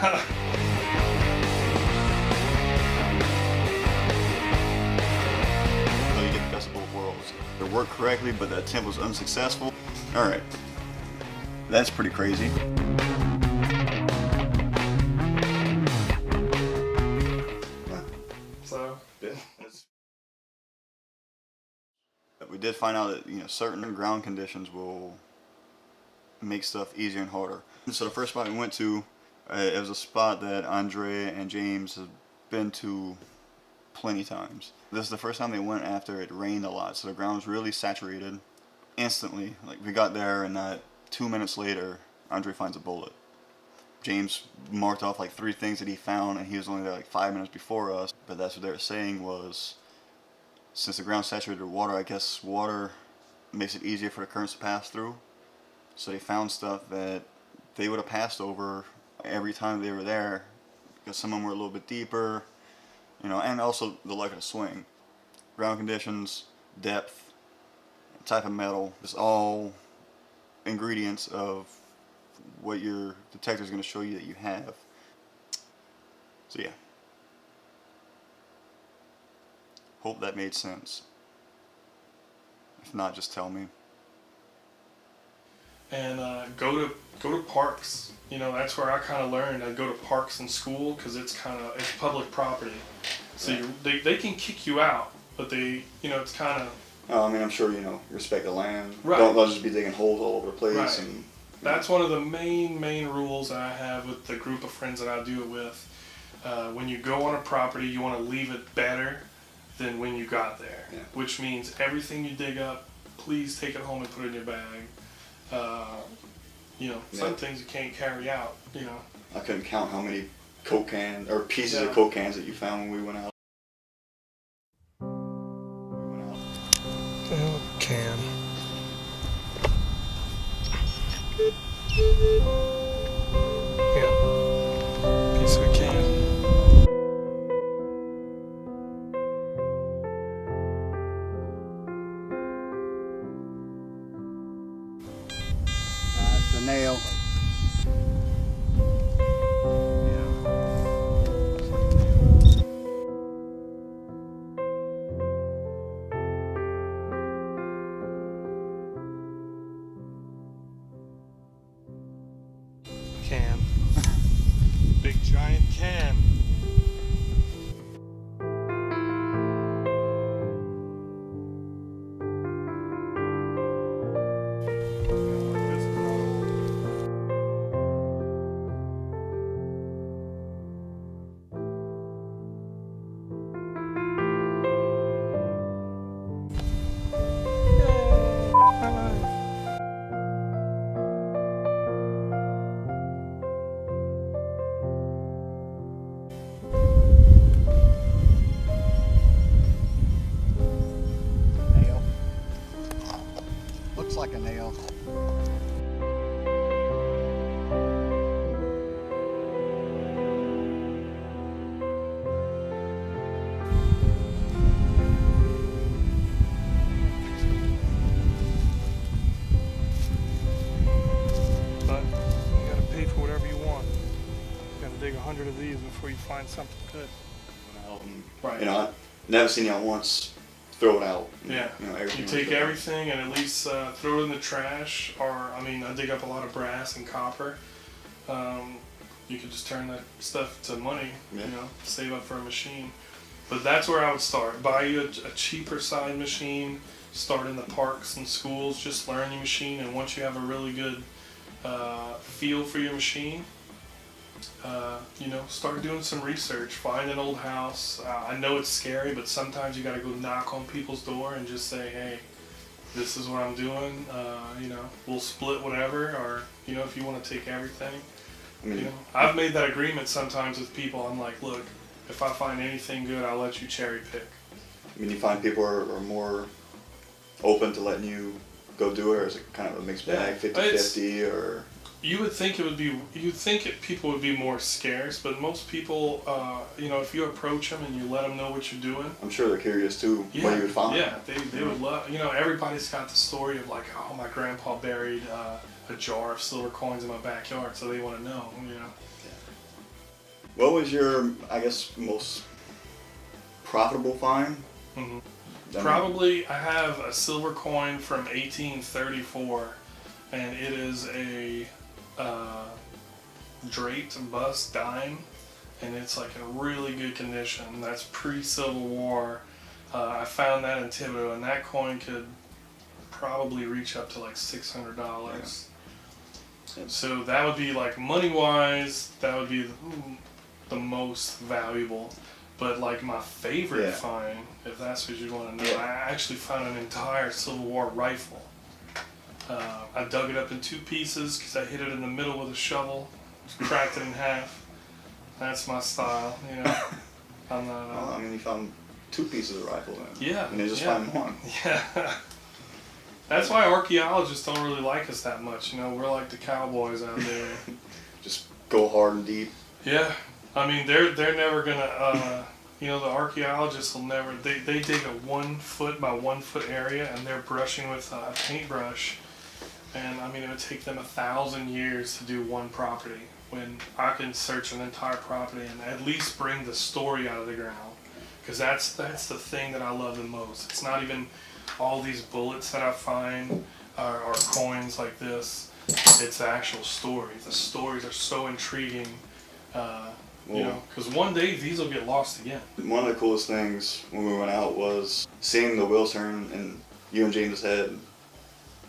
You get the best of both worlds. It worked correctly, but the attempt was unsuccessful. All right, that's pretty crazy. So Yeah, we did find out that certain ground conditions will make stuff easier and harder. So the first spot we went to, it was a spot that Andre and James have been to plenty times. This is the first time they went after it rained a lot, so the ground was really saturated instantly. Like, we got there and not 2 minutes later, Andre finds a bullet. James marked off like 3 things that he found, and he was only there like 5 minutes before us. But that's what they were saying was, since the ground's saturated with water, I guess water makes it easier for the currents to pass through. So they found stuff that they would have passed over every time they were there, because some of them were a little bit deeper, and also the luck of the swing. Ground conditions, depth, type of metal, it's all ingredients of what your detector is going to show you that you have. So yeah. Hope that made sense. If not, just tell me. and go to parks. That's where I kind of learned. I go to parks in school because it's public property, so they can kick you out, but it's kind of. I'm sure respect the land. Right. Don't just be digging holes all over the place. Right. And that's one of the main rules that I have with the group of friends that I do it with. When you go on a property, you want to leave it better than when you got there. Yeah. Which means everything you dig up, please take it home and put it in your bag. Some things you can't carry out. I couldn't count how many Coke cans or pieces of Coke cans that you found when we went out. Oh, can. Yeah. Piece of a can. It's the nail. Can. Big giant can. Nail. Looks like a nail. But you gotta pay for whatever you want. You gotta dig 100 of these before you find something good. Right. I've never seen y'all once throw it out. Yeah. Everything You take everything and at least throw it in the trash, or I dig up a lot of brass and copper. You could just turn that stuff to money, save up for a machine. But that's where I would start. Buy you a cheaper side machine, start in the parks and schools, just learn your machine, and once you have a really good feel for your machine, start doing some research, find an old house. I know it's scary, but sometimes you gotta go knock on people's door and just say, hey, this is what I'm doing, we'll split whatever, or, if you want to take everything. I've made that agreement sometimes with people. I'm like, look, if I find anything good, I'll let you cherry pick. You find people are more open to letting you go do it, or is it kind of a mixed bag, 50-50, or? You would think people would be more scarce, but most people, if you approach them and you let them know what you're doing. I'm sure they're curious too, what you would find. Yeah, they would love, everybody's got the story of like, oh, my grandpa buried a jar of silver coins in my backyard, so they want to know, What was your, I guess, most profitable find? Hmm. I mean, Probably, I have a silver coin from 1834, and it is a draped bust dime, and it's like in really good condition. That's pre-Civil War. I found that in Thibodeau, and that coin could probably reach up to like $600. Yeah. So that would be like money-wise, that would be the most valuable. But like my favorite Yeah. find, if that's what you want to know, Yeah. I actually found an entire Civil War rifle. I dug it up in two pieces because I hit it in the middle with a shovel, cracked it in half. That's my style, you know. I'm not. well, I mean, you found 2 pieces of rifle then. Yeah. And they just yeah. find 1. Yeah. That's why archaeologists don't really like us that much. You know, we're like the cowboys out there. Just go hard and deep. Yeah. I mean, they're never gonna. You know, the archaeologists will never. They dig a 1 foot by 1 foot area, and they're brushing with a paintbrush. And I mean, it would take them 1,000 years to do one property. When I can search an entire property and at least bring the story out of the ground, because that's the thing that I love the most. It's not even all these bullets that I find or coins like this. It's the actual stories. The stories are so intriguing. You know, because one day these will get lost again. One of the coolest things when we went out was seeing the wheels turn and you and James had,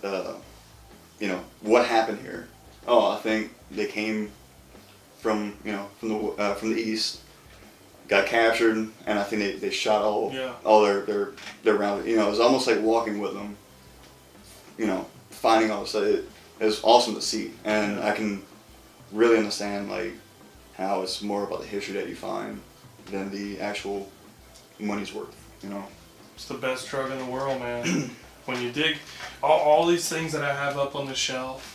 you know, what happened here. Oh, I think they came from, you know, from the east, got captured, and I think they shot all their round. You know, it was almost like walking with them. You know, finding all this stuff. It was awesome to see, and I can really understand like how it's more about the history that you find than the actual money's worth. You know, It's the best drug in the world, man. When you dig all these things that I have up on the shelf,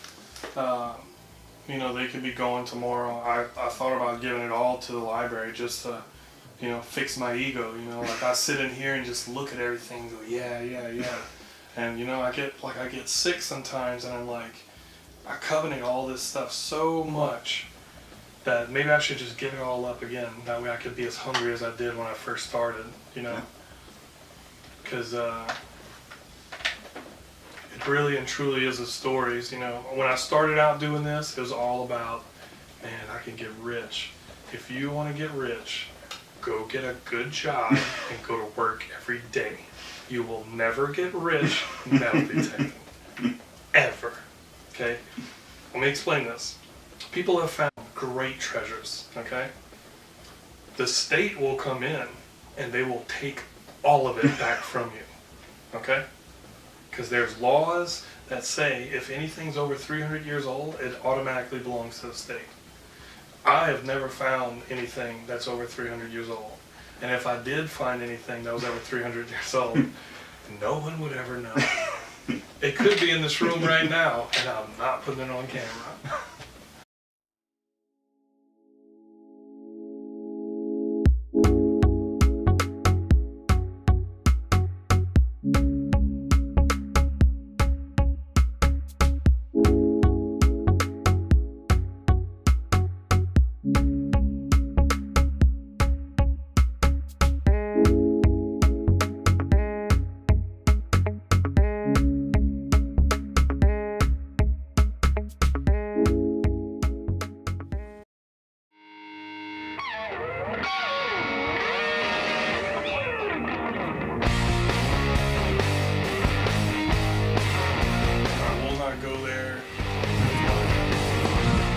you know, they could be going tomorrow. I thought about giving it all to the library just to, you know, fix my ego. You know, like I sit in here and just look at everything and go, yeah. And, you know, I get sick sometimes and I'm like, I covenant all this stuff so much that maybe I should just give it all up again. That way I could be as hungry as I did when I first started, you know. Because it really and truly is the stories. You know, when I started out doing this, it was all about, man, I can get rich. If you want to get rich, go get a good job and go to work every day. You will never get rich, never be taken. Ever. Okay? Let me explain this. People have found great treasures, okay? The state will come in and they will take all of it back from you, okay? Because there's laws that say if anything's over 300 years old, it automatically belongs to the state. I have never found anything that's over 300 years old. And if I did find anything that was over 300 years old, no one would ever know. It could be in this room right now, and I'm not putting it on camera.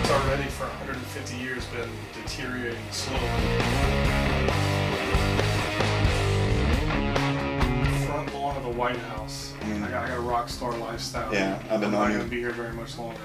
Already for 150 years been deteriorating slowly. Front lawn of the White House. I got a rock star lifestyle. Yeah, I've been I'm not on going to you. be here very much longer.